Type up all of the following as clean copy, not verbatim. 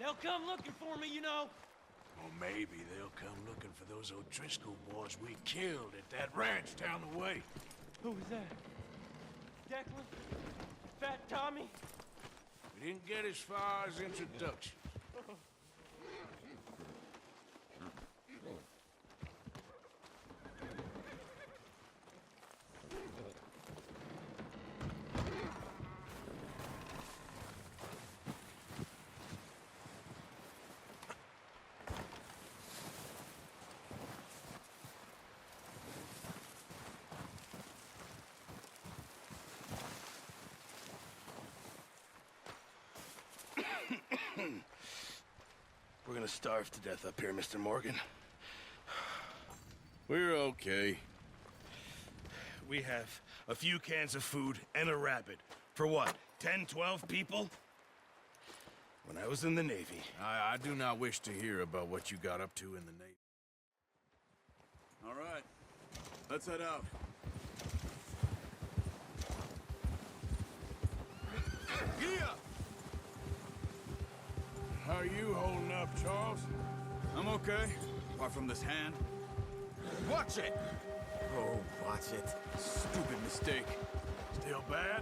They'll come looking for me, you know. Or maybe they'll come looking for those O'Driscoll boys we killed at that ranch down the way. Who was that? Declan? Fat Tommy? We didn't get as far as introductions. We're gonna starve to death up here, Mr. Morgan. We're okay. We have a few cans of food and a rabbit. For what, 10, 12 people? When I was in the Navy. I do not wish to hear about what you got up to in the Navy. All right, let's head out. Giddy up! How are you holding up, Charles? I'm okay, apart from this hand. Watch it! Oh, watch it. Stupid mistake. Still bad?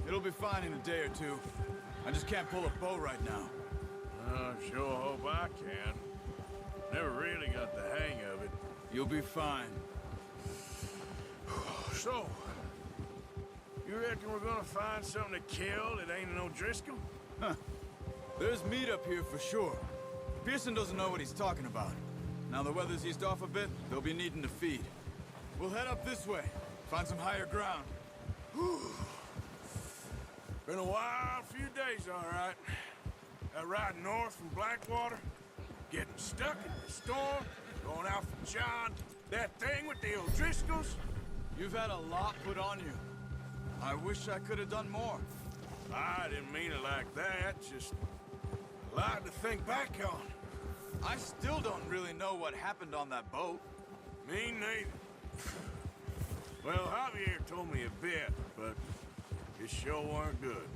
It'll be fine in a day or two. I just can't pull a bow right now. I sure hope I can. Never really got the hang of it. You'll be fine. So, you reckon we're gonna find something to kill that ain't an O'Driscoll? Huh. There's meat up here for sure. Pearson doesn't know what he's talking about. Now the weather's eased off a bit, they'll be needing to feed. We'll head up this way, find some higher ground. Been a wild few days, all right. That ride north from Blackwater, getting stuck in the storm, going out from John, that thing with the O'Driscolls. You've had a lot put on you. I wish I could have done more. I didn't mean it like that, just a lot to think back on. I still don't really know what happened on that boat. Me neither. Well, Javier told me a bit, but it sure weren't good.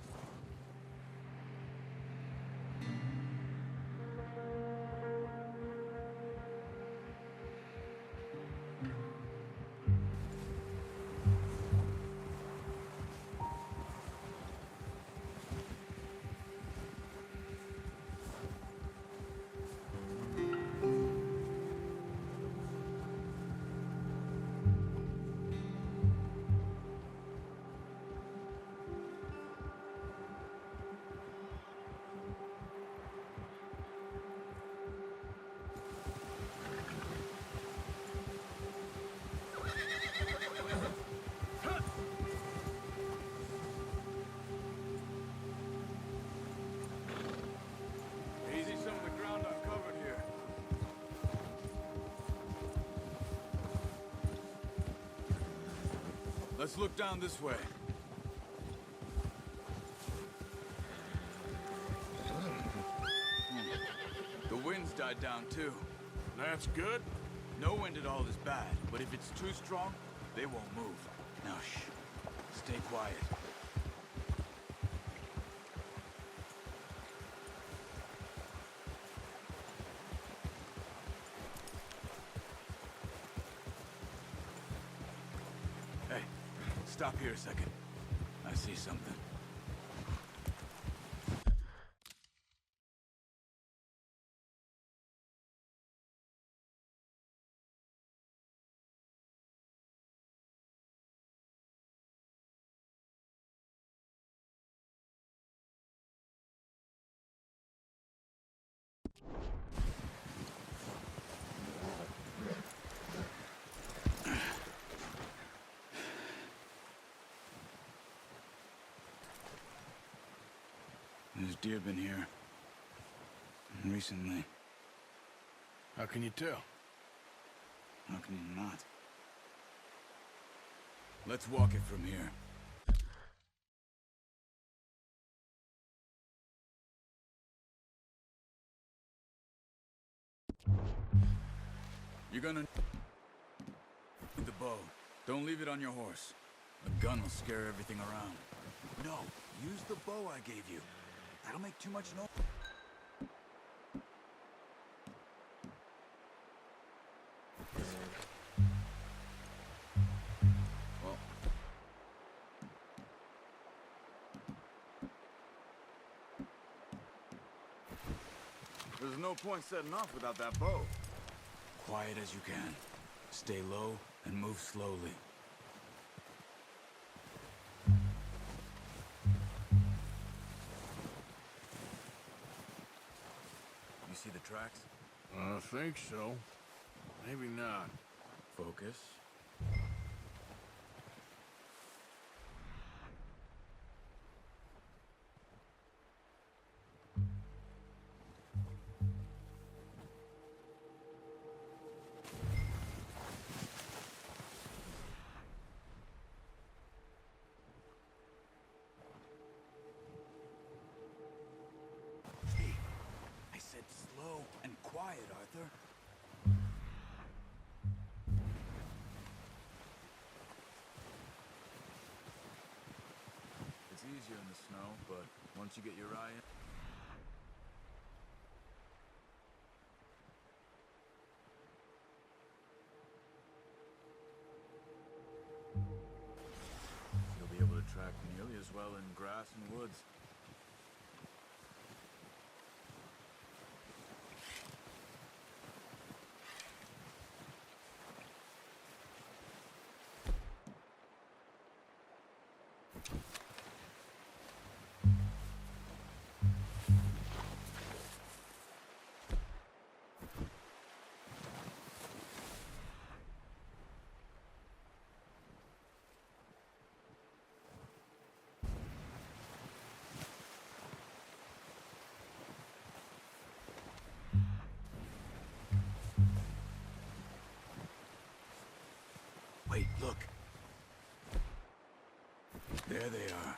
Easy some of the ground uncovered here. Let's look down this way. The wind's died down too. That's good. No wind at all is bad, but if it's too strong, they won't move. Now shh. Stay quiet. Hey, stop here a second. I see something. There's deer been here. Recently. How can you tell? How can you not? Let's walk it from here. You're gonna need the bow. Don't leave it on your horse. A gun will scare everything around. No, use the bow I gave you. That'll make too much noise. There's no point setting off without that bow. Quiet as you can. Stay low and move slowly. You see the tracks? I think so. Maybe not. Focus. Hey, I said slow and quiet, Arthur. It's easier in the snow, but once you get your eye in... You'll be able to track nearly as well in grass and woods. Wait, look. There they are.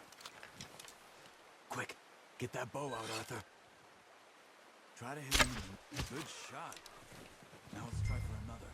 Quick, get that bow out, Arthur. Try to hit him. Good shot. Now let's try for another.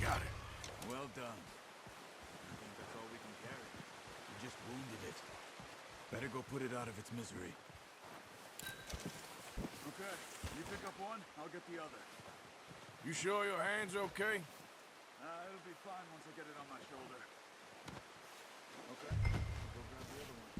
Got it. Well done. I think that's all we can carry. You just wounded it. Better go put it out of its misery. Okay, you pick up one, I'll get the other. You sure your hand's okay? It'll be fine once I get it on my shoulder. Okay, I'll go grab the other one.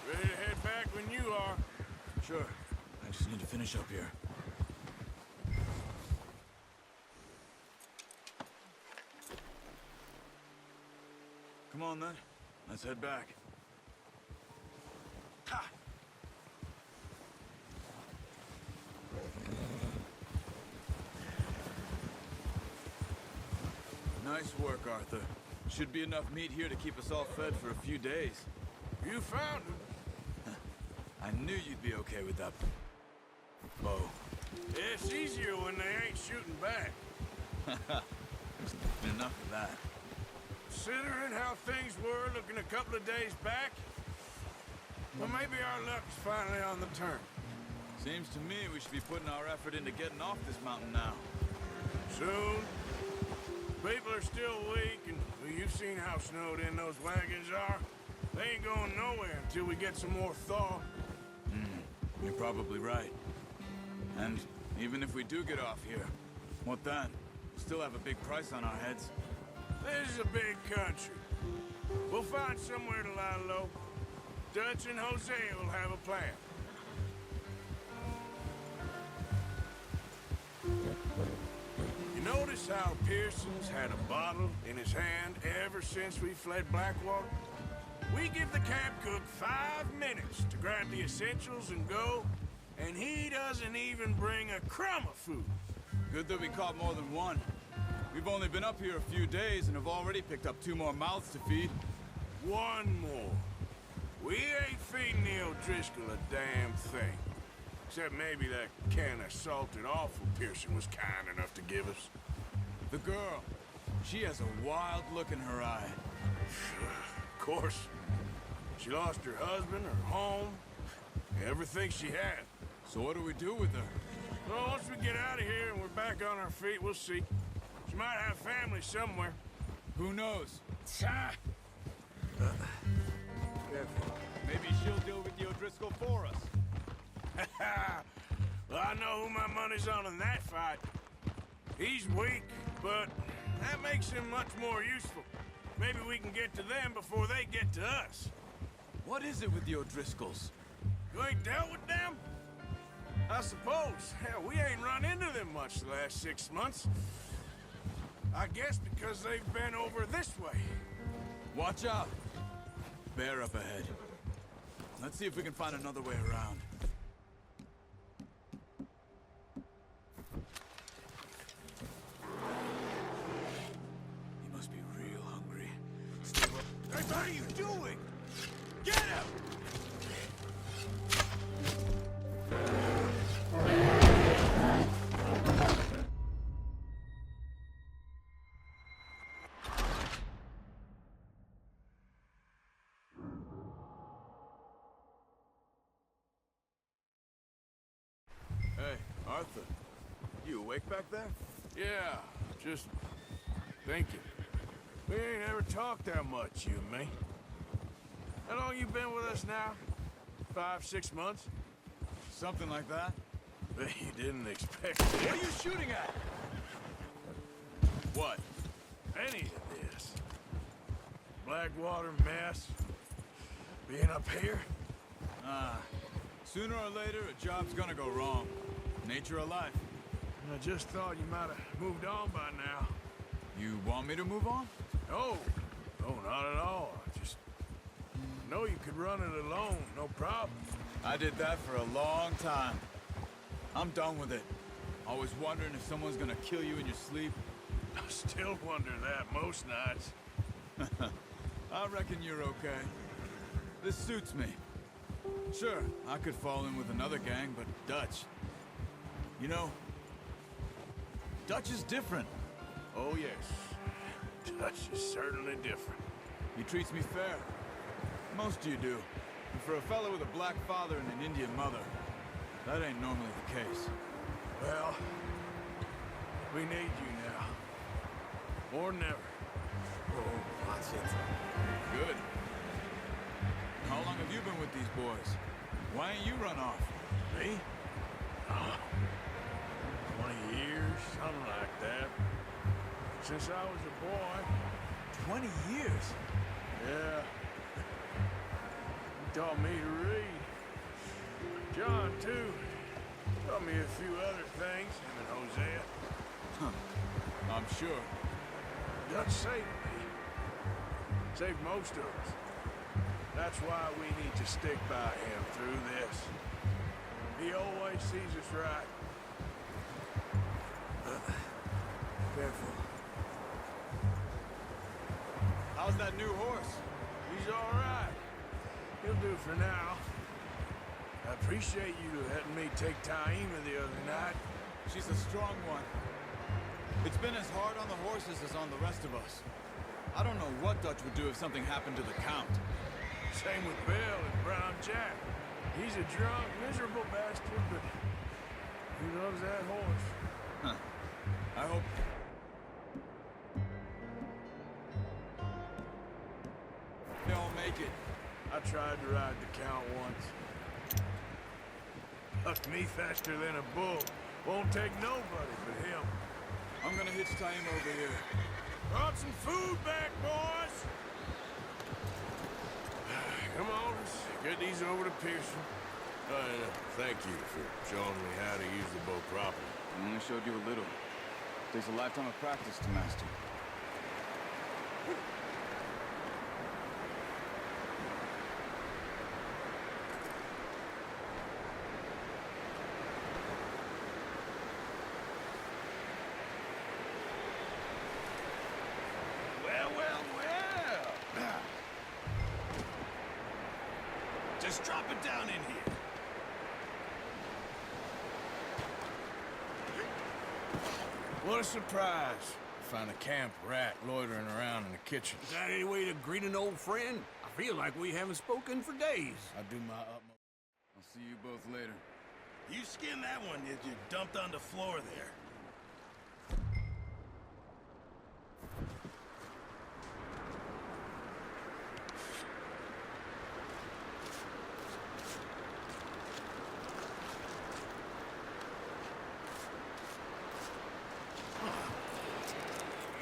Ready to head back when you are. Sure. I just need to finish up here. Come on, then. Let's head back. Ha! Nice work, Arthur. Should be enough meat here to keep us all fed for a few days. You found him. I knew you'd be okay with that bow. It's easier when they ain't shooting back. Enough of that. Considering how things were looking a couple of days back, well, maybe our luck's finally on the turn. Seems to me we should be putting our effort into getting off this mountain now. Soon. People are still weak, and well, you've seen how snowed in those wagons are. They ain't going nowhere until we get some more thaw. You're probably right. And even if we do get off here, what then? We'll still have a big price on our heads. This is a big country. We'll find somewhere to lie low. Dutch and Hosea will have a plan. You notice how Pearson's had a bottle in his hand ever since we fled Blackwater? We give the camp cook 5 minutes to grab the essentials and go, and he doesn't even bring a crumb of food. Good that we caught more than one. We've only been up here a few days and have already picked up 2 more mouths to feed. One more. We ain't feeding the O'Driscoll a damn thing. Except maybe that can of salted offal Pearson was kind enough to give us. The girl, she has a wild look in her eye. Of course. She lost her husband, her home, everything she had. So what do we do with her? Well, once we get out of here and we're back on our feet, we'll see. She might have family somewhere. Who knows? Maybe she'll deal with the O'Driscoll for us. Well, I know who my money's on in that fight. He's weak, but that makes him much more useful. Maybe we can get to them before they get to us. What is it with the O'Driscolls? You ain't dealt with them? I suppose. Hell, we ain't run into them much the last 6 months. I guess because they've been over this way. Watch out! Bear up ahead. Let's see if we can find another way around. He must be real hungry. Hey, what are you doing? Get him! Hey, Arthur. You awake back there? Yeah, just thinking. We ain't ever talked that much, you and me. How long you been with us now? 5, 6 months? Something like that. Bet you didn't expect What are you shooting at? What? any of this. Blackwater mess. Being up here? Sooner or later, a job's gonna go wrong. Nature of life. I just thought you might have moved on by now. You want me to move on? No, not at all. I just know you could run it alone, no problem. I did that for a long time. I'm done with it. Always wondering if someone's gonna kill you in your sleep. I still wonder that most nights. I reckon you're okay. This suits me. Sure, I could fall in with another gang, but Dutch... You know, Dutch is different. Oh, yes. Dutch is certainly different. He treats me fair. Most of you do. And for a fellow with a black father and an Indian mother, that ain't normally the case. Well, we need you now. More than ever. Oh, watch it. Good. How long have you been with these boys? Why ain't you run off? Me? 20 years, something like that. Since I was a boy. 20 years? Yeah. He taught me to read. John, too. Taught me a few other things, him and Hosea. Huh. I'm sure. Dutch saved me. Saved most of us. That's why we need to stick by him through this. He always sees us right. Careful. How's that new horse? He's all right. He'll do for now. I appreciate you letting me take Taima the other night. She's a strong one. It's been as hard on the horses as on the rest of us. I don't know what Dutch would do if something happened to the Count. Same with Bill and Brown Jack. He's a drunk, miserable bastard, but he loves that horse. Huh. I hope... They'll make it. I tried to ride the Count once. Hucked me faster than a bull. Won't take nobody but him. I'm gonna hitch Taima over here. Brought some food back, boys! Come on, let's get these over to Pearson. Thank you for showing me how to use the bow properly. I only showed you a little. Takes a lifetime of practice to master. Just drop it down in here. What a surprise. Find a camp rat loitering around in the kitchen. Is that any way to greet an old friend? I feel like we haven't spoken for days. I do my utmost. I'll see you both later. You skinned that one that you dumped on the floor there.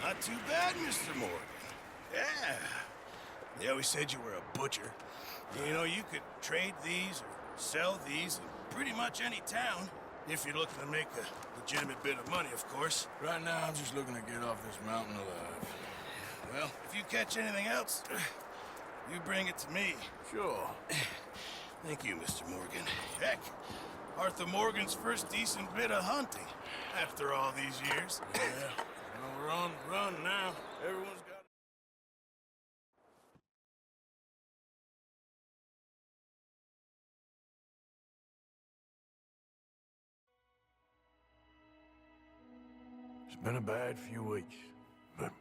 Not too bad, Mr. Morgan. Yeah. They always said you were a butcher. You know, you could trade these or sell these in pretty much any town, if you're looking to make a legitimate bit of money, of course. Right now, I'm just looking to get off this mountain alive. Well, if you catch anything else, you bring it to me. Sure. Thank you, Mr. Morgan. Heck, Arthur Morgan's first decent bit of hunting after all these years. Yeah. Well, run now. Everyone's got... It's been a bad few weeks, but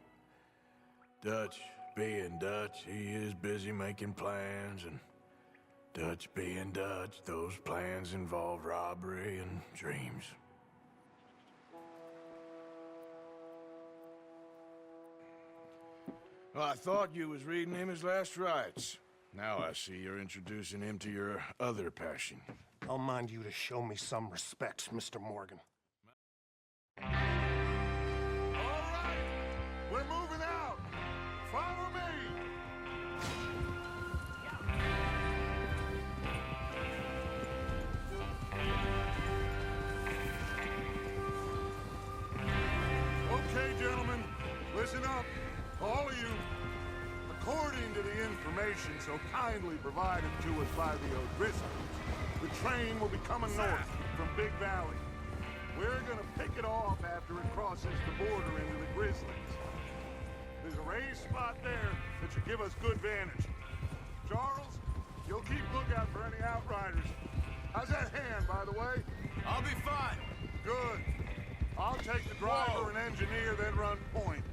Dutch being Dutch, he is busy making plans, and Dutch being Dutch, those plans involve robbery and dreams. Well, I thought you was reading him his last rites. Now I see you're introducing him to your other passion. I'll mind you to show me some respect, Mr. Morgan. All right, we're moving out. Follow me. Okay, gentlemen, listen up. All of you, according to the information so kindly provided to us by the O'Driscolls, the train will be coming north from Big Valley. We're gonna pick it off after it crosses the border into the Grizzlies. There's a raised spot there that should give us good vantage. Charles, you'll keep lookout for any outriders. How's that hand, by the way? I'll be fine. Good. I'll take the driver and engineer, then run point.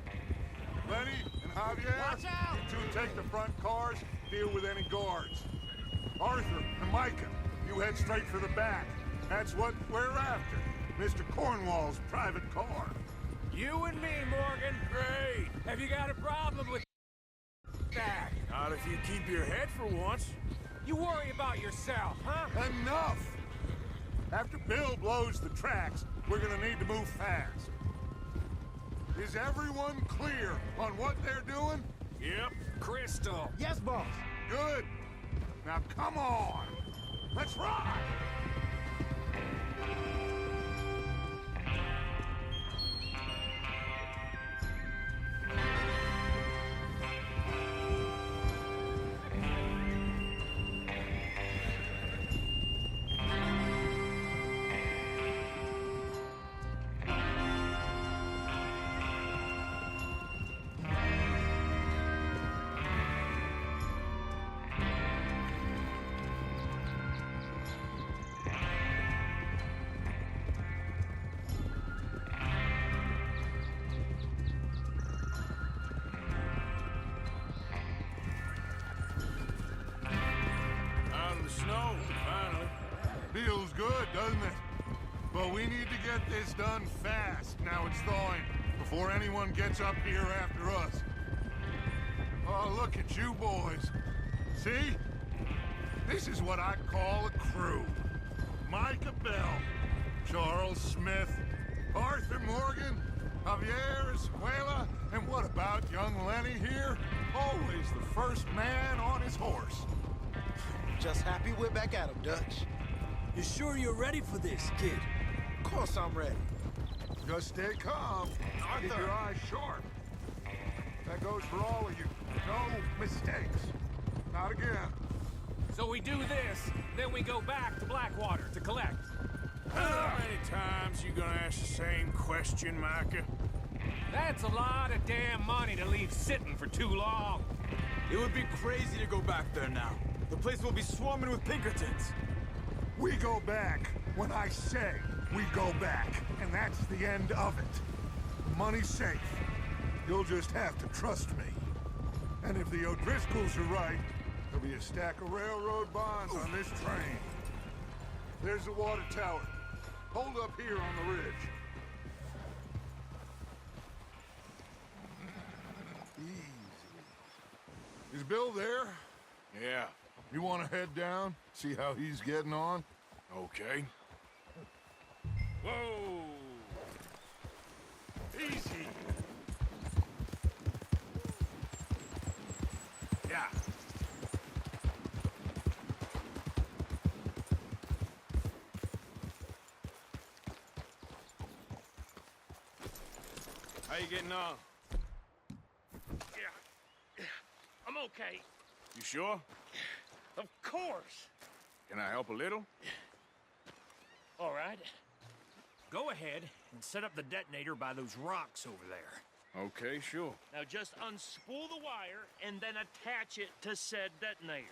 Lenny and Javier, Watch out! you two take the front cars, deal with any guards. Arthur and Micah, you head straight for the back. That's what we're after. Mr. Cornwall's private car. You and me, Morgan. Great. Have you got a problem with that? Not if you keep your head for once. You worry about yourself, huh? Enough! After Bill blows the tracks, we're gonna need to move fast. Is everyone clear on what they're doing? Yep. Crystal. Yes, boss. Good. Now come on. Let's ride! Out in the snow, finally. Feels good, doesn't it? But we need to get this done fast, now it's thawing, before anyone gets up here after us. Oh, look at you boys. See? This is what I call a crew. Micah Bell, Charles Smith, Arthur Morgan, Javier Escuela, and what about young Lenny here? Always the first man on his horse. Just happy we're back at him, Dutch. You sure you're ready for this, kid? Of course I'm ready. Just stay calm. Keep your eyes sharp. That goes for all of you. No mistakes. Not again. So we do this, then we go back to Blackwater to collect. How many times you gonna ask the same question, Micah? That's a lot of damn money to leave sitting for too long. It would be crazy to go back there now. The place will be swarming with Pinkertons. We go back when I say we go back, and that's the end of it. The money's safe. You'll just have to trust me. And if the O'Driscolls are right, there'll be a stack of railroad bonds on this train. There's the water tower. Hold up here on the ridge. Easy. Is Bill there? Yeah. You want to head down, see how he's getting on? Okay. Whoa! Easy. Yeah. How you getting on? Yeah. I'm okay. You sure? Of course. Can I help a little? All right. Go ahead and set up the detonator by those rocks over there. Okay, sure. Now just unspool the wire and then attach it to said detonator.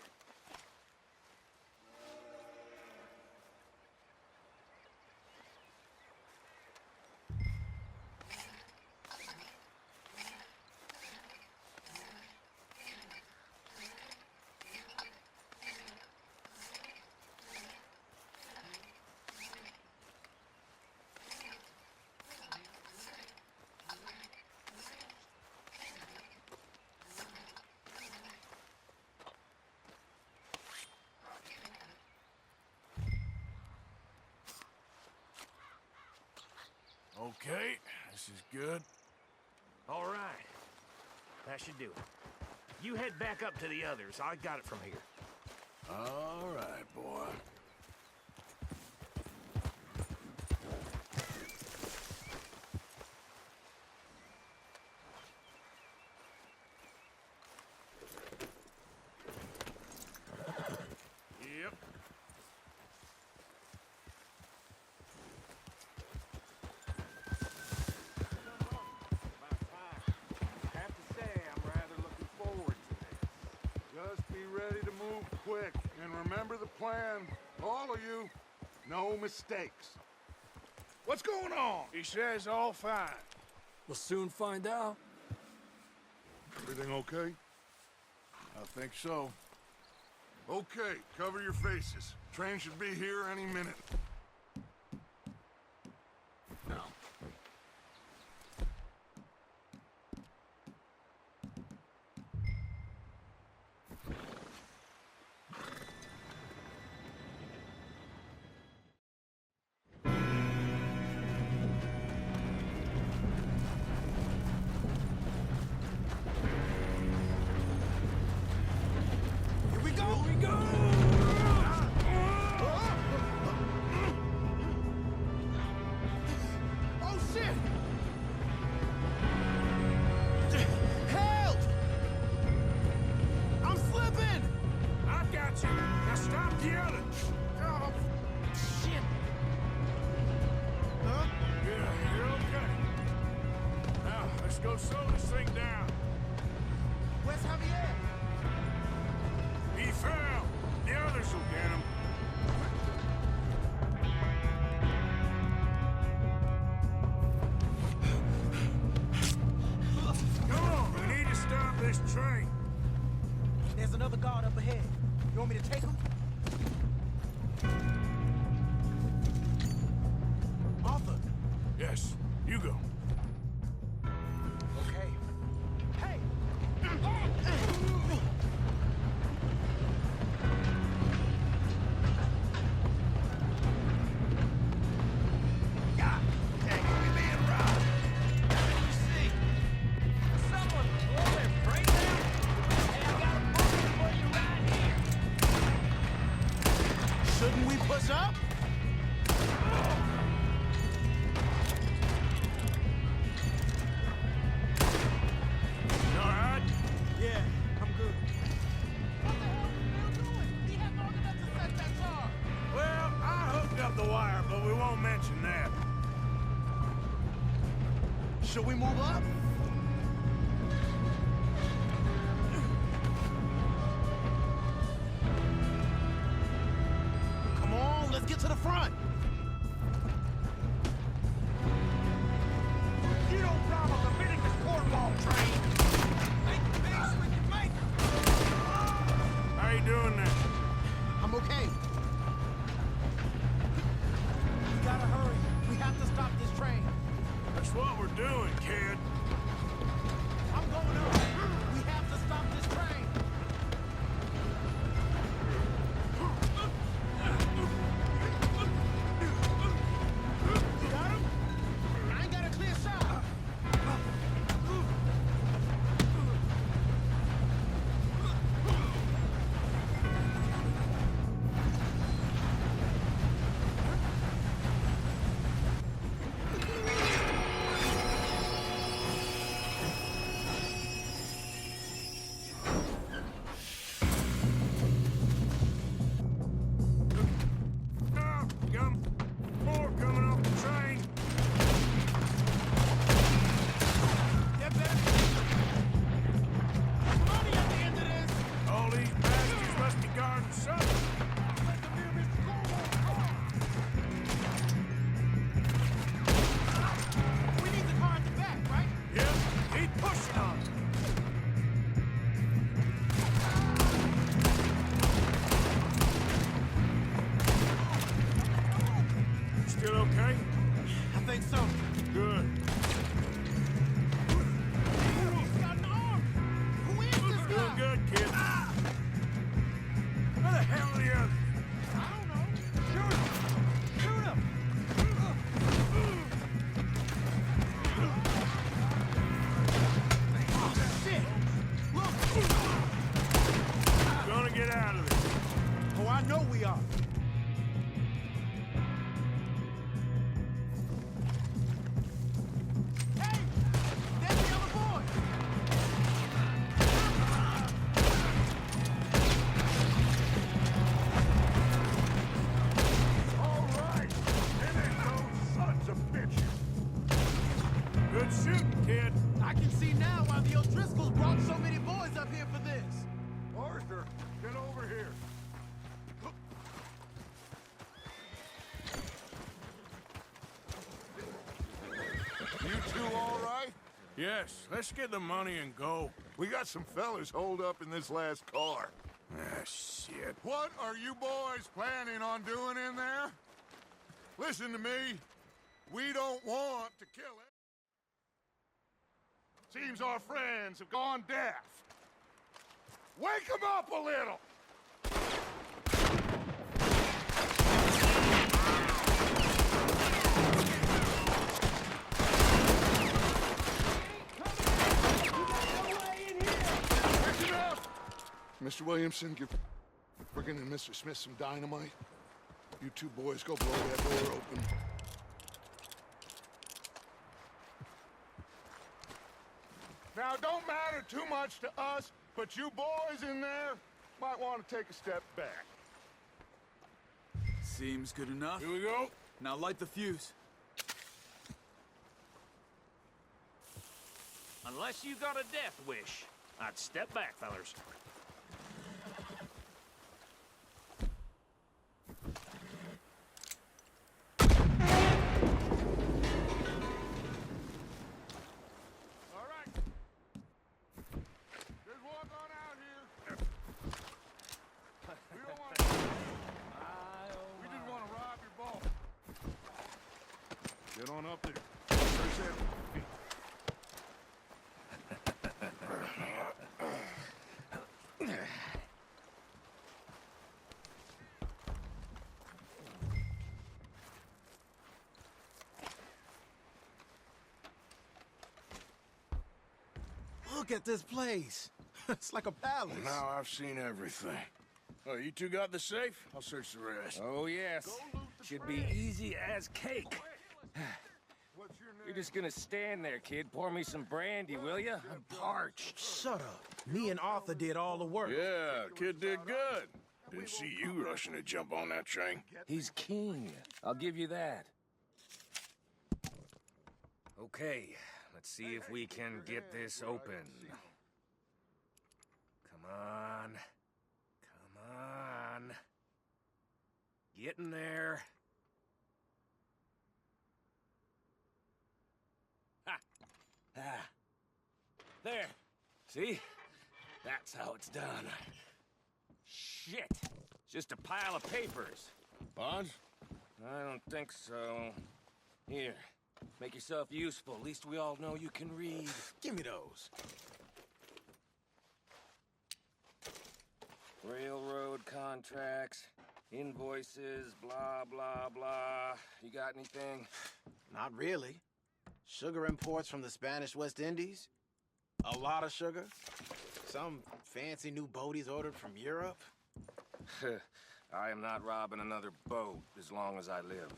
Okay, this is good. All right. That should do it. You head back up to the others. I got it from here. All right, boy. Yep. I have to say, quick, and remember the plan. All of you, no mistakes. What's going on? He says all fine. We'll soon find out. Everything okay? I think so. Okay, cover your faces. Train should be here any minute. Here we go! Here we go! Oh, shit! Help! I'm slipping! I got you. Now stop yelling. Oh, shit! Huh? Yeah, you're okay. Now, let's go slow this thing down. Where's Javier? He fell. The others will get him. Come on, we need to stop this train. There's another guard up ahead. You want me to take him? Arthur. Yes, you go. Okay. Hey! God dang it, we being robbed. Let me see. Someone pull their brakes out? Hey, I got a booking for you right here. Shouldn't we push up? You all right? Yeah, I'm good. What the hell are you doing? We had long enough to set that charge. Well, I hooked up the wire, but we won't mention that. Should we move up? Come on, let's get to the front. You don't promise a fitting this cornball train. Make the base with your mate. How you doing there? I'm okay. We gotta hurry. We have to stop this train. That's what we're doing, kid. I'm going up. We have to stop this train. You got him? I ain't got a clear shot. Come. More coming off the train. There better be money at the end of this. All these bastards must be guarding something. We need the car at the back, right? Yep, keep pushing on. Still okay? I think so. Good. He's got an arm. Who is this Doing guy? good, kid. Where the hell are the others? I don't know. Shoot him! Shoot him! Oh, shit! Look! Gonna get out of this. Oh, I know we are. Hey! There's the other boy! All right, and then those sons of bitches. Good shooting, kid. I can see now why the O'Driscolls brought so many boys up here for this. Arthur, get over here. Yes, let's get the money and go. We got some fellas holed up in this last car. Ah, shit. What are you boys planning on doing in there? Listen to me. We don't want to kill it. Seems our friends have gone deaf. Wake them up a little! Mr. Williamson, give Friggin' and Mr. Smith some dynamite. You two boys go blow that door open. Now, it don't matter too much to us, but you boys in there might want to take a step back. Seems good enough. Here we go. Now light the fuse. Unless you got a death wish, I'd step back, fellers. All right. Just walk on out here. We don't want to... We just want to rob your vault. Get on up there. First head. Look at this place. It's like a palace. Now I've seen everything. Oh, you two got the safe? I'll search the rest. Oh, yes. Should be easy as cake. What's your name? You're just gonna stand there, kid. Pour me some brandy, will ya? I'm parched. Shut up. Me and Arthur did all the work. Yeah, kid did good. Didn't see you rushing to jump on that train. He's king. I'll give you that. Okay, let's see if we can get this open. Come on. Come on. Getting there. Ha! Ah. There. See? That's how it's done. Shit! It's just a pile of papers. Bonds? I don't think so. Here, make yourself useful. At least we all know you can read. Give me those. Railroad contracts, invoices, blah, blah, blah. You got anything? Not really. Sugar imports from the Spanish West Indies. A lot of sugar. Some fancy new boat he's ordered from Europe. I am not robbing another boat as long as I live.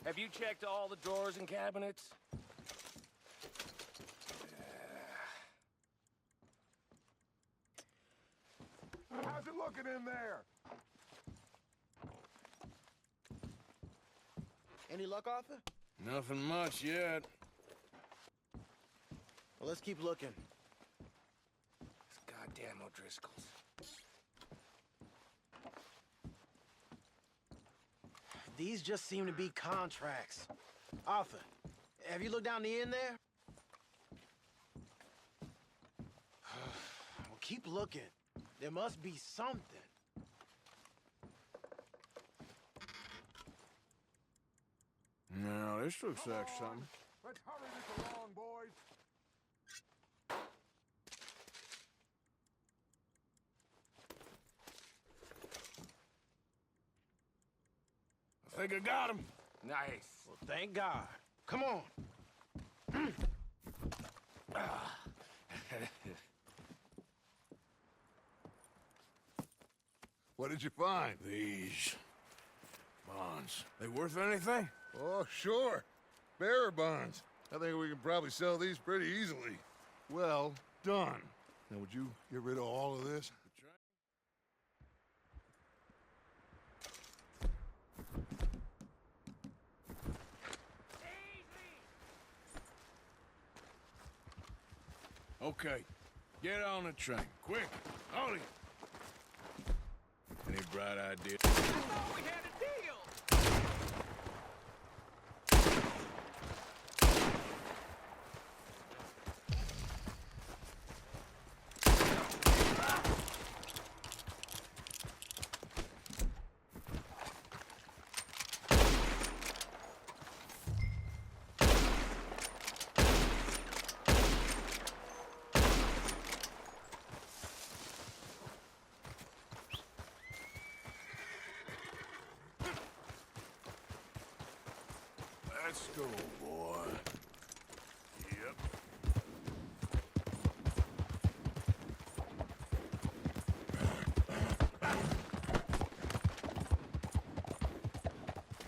Have you checked all the drawers and cabinets? How's it looking in there? Any luck, Arthur? Nothing much yet. Well, let's keep looking. These goddamn O'Driscolls. These just seem to be contracts. Arthur, have you looked down the end there? Well, keep looking. There must be something. No, this looks like something. Let's hurry this along, boys. I think I got him. Nice. Well, thank God. Come on. What did you find? These bonds. They worth anything? Oh, sure. Bearer bonds. I think we can probably sell these pretty easily. Well done. Now, would you get rid of all of this? Okay, get on the train, quick. Howdy. Any bright idea? We had a deal! Let's go, boy. Yep.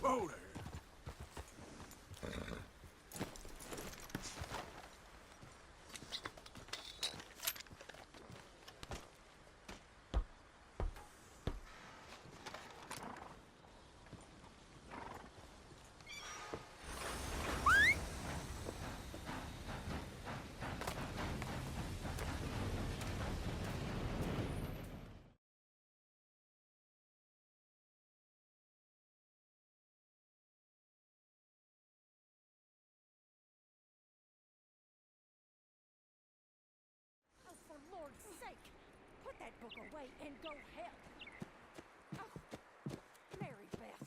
Whoa there. Oh, for Lord's sake, put that book away and go help. Oh, Mary Beth.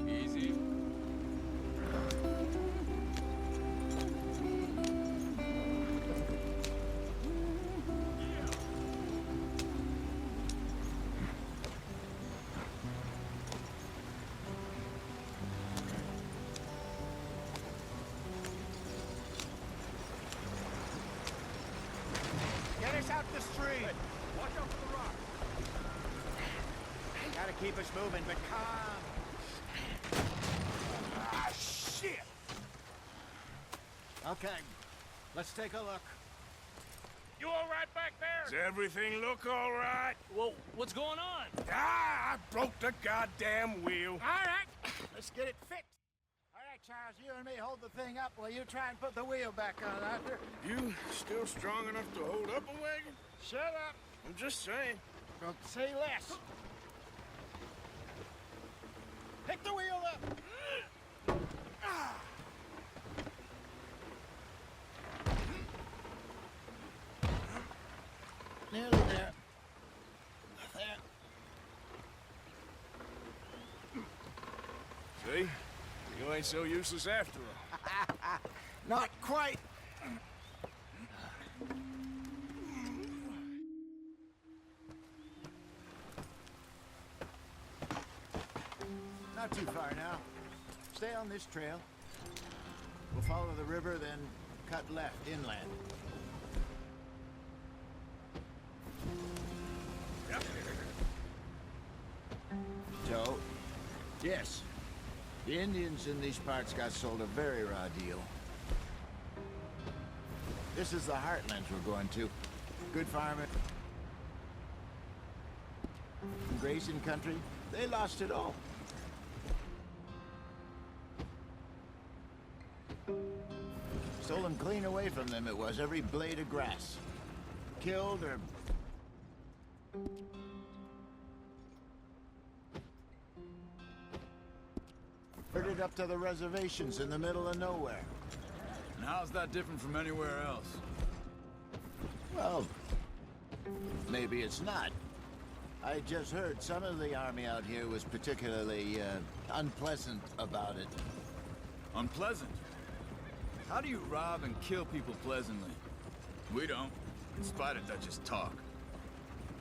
Easy. Get us out the street. Watch out for the rock. Gotta keep us moving, but calm. Ah, shit! Okay, let's take a look. You all right back there? Does everything look all right? Well, what's going on? Ah, I broke the goddamn wheel. All right, let's get it fixed. All right, Charles, you and me hold the thing up while you try and put the wheel back on, Arthur. You still strong enough to hold up a wagon? Shut up. I'm just saying. Don't say less. Pick the wheel up. Nearly there. There. See? You ain't so useless after all. Not quite. Not too far now. Stay on this trail. We'll follow the river, then cut left inland. Joe? Yes. The Indians in these parts got sold a very raw deal. This is the heartlands we're going to. Good farming. Grazing country. They lost it all. Stolen clean away from them it was, every blade of grass. Killed or... herded up to the reservations in the middle of nowhere. And how's that different from anywhere else? Well, maybe it's not. I just heard some of the army out here was particularly, unpleasant about it. Unpleasant? How do you rob and kill people pleasantly? We don't, in spite of Dutch's talk.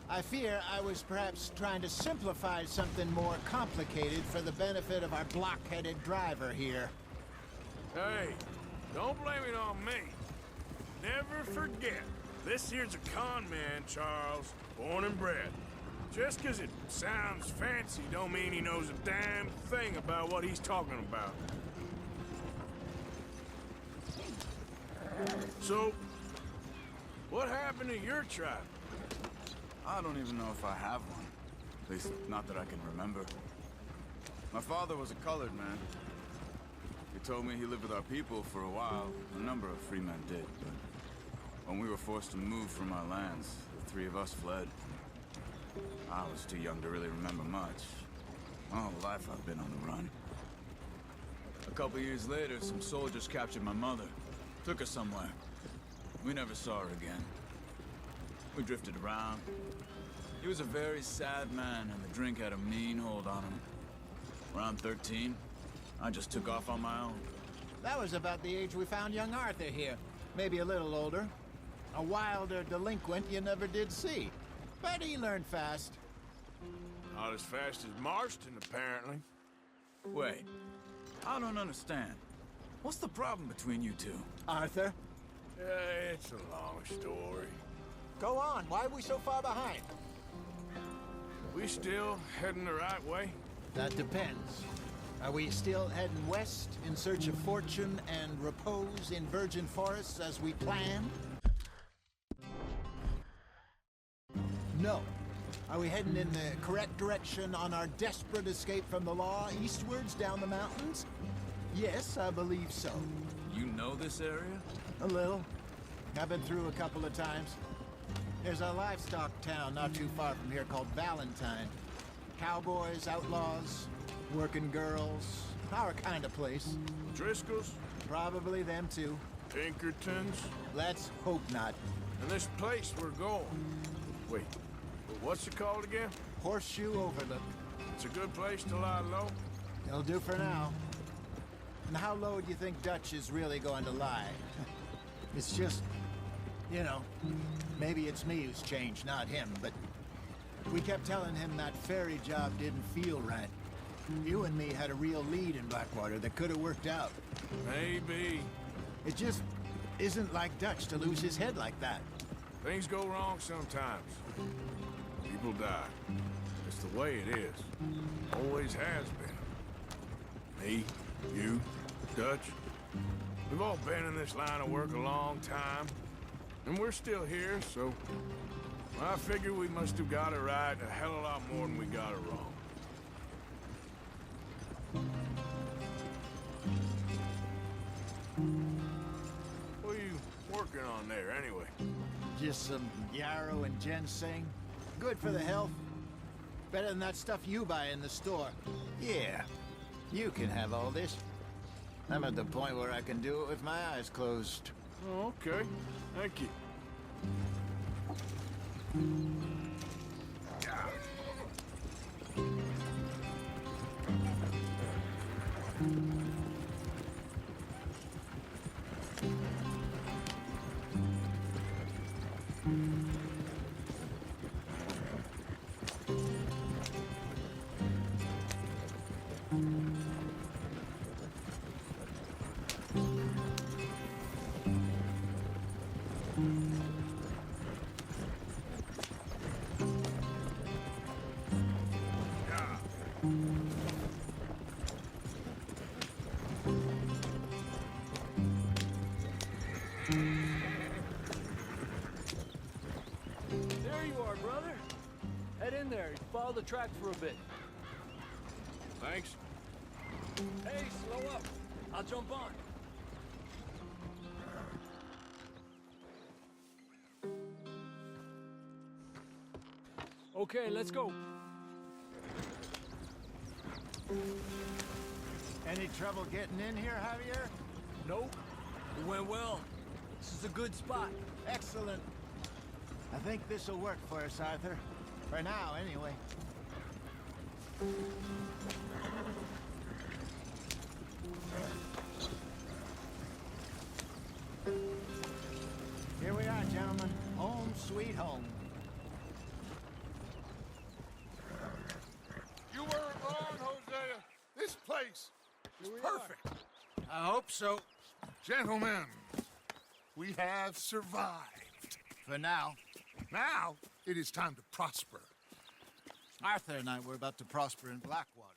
I fear I was perhaps trying to simplify something more complicated for the benefit of our block-headed driver here. Hey, don't blame it on me. Never forget, this here's a con man, Charles, born and bred. Just 'cause it sounds fancy don't mean he knows a damn thing about what he's talking about. So, what happened to your tribe? I don't even know if I have one. At least, not that I can remember. My father was a colored man. He told me he lived with our people for a while. A number of free men did, but when we were forced to move from our lands, the three of us fled. I was too young to really remember much. My whole life I've been on the run. A couple years later, some soldiers captured my mother. Took her somewhere. We never saw her again. We drifted around. He was a very sad man, and the drink had a mean hold on him. Around 13, I just took off on my own. That was about the age we found young Arthur here. Maybe a little older. A wilder delinquent you never did see. But he learned fast. Not as fast as Marston, apparently. Wait, I don't understand. What's the problem between you two? Arthur? It's a long story. Go on. Why are we so far behind? We still heading the right way? That depends. Are we still heading west in search of fortune and repose in virgin forests as we planned? No. Are we heading in the correct direction on our desperate escape from the law eastwards down the mountains? Yes, I believe so. You know this area? A little. I've been through a couple of times. There's a livestock town not too far from here called Valentine. Cowboys, outlaws, working girls, our kind of place. Driscoll's? Probably them too. Pinkertons? Let's hope not. And this place we're going. Wait, what's it called again? Horseshoe Overlook. It's a good place to lie low? It'll do for now. And how low do you think Dutch is really going to lie? It's just, you know, maybe it's me who's changed, not him, but we kept telling him that ferry job didn't feel right. You and me had a real lead in Blackwater that could have worked out. Maybe. It just isn't like Dutch to lose his head like that. Things go wrong sometimes. People die. It's the way it is. Always has been. Me, you, Dutch. We've all been in this line of work a long time. And we're still here, so I figure we must have got it right a hell of a lot more than we got it wrong. What are you working on there, anyway? Just some yarrow and ginseng. Good for the health. Better than that stuff you buy in the store. Yeah, you can have all this. I'm at the point where I can do it with my eyes closed. Oh, okay. Thank you. There you are, brother. Head in there. Follow the track for a bit. Thanks. Hey, slow up. I'll jump on. Okay, let's go. Any trouble getting in here, Javier? Nope. It went well. This is a good spot. Excellent. I think this'll work for us, Arthur. For now, anyway. Here we are, gentlemen. Home sweet home. You weren't wrong, Hosea. This place is perfect. I hope so. Gentlemen, we have survived. For now. Now, it is time to prosper. Arthur and I were about to prosper in Blackwater.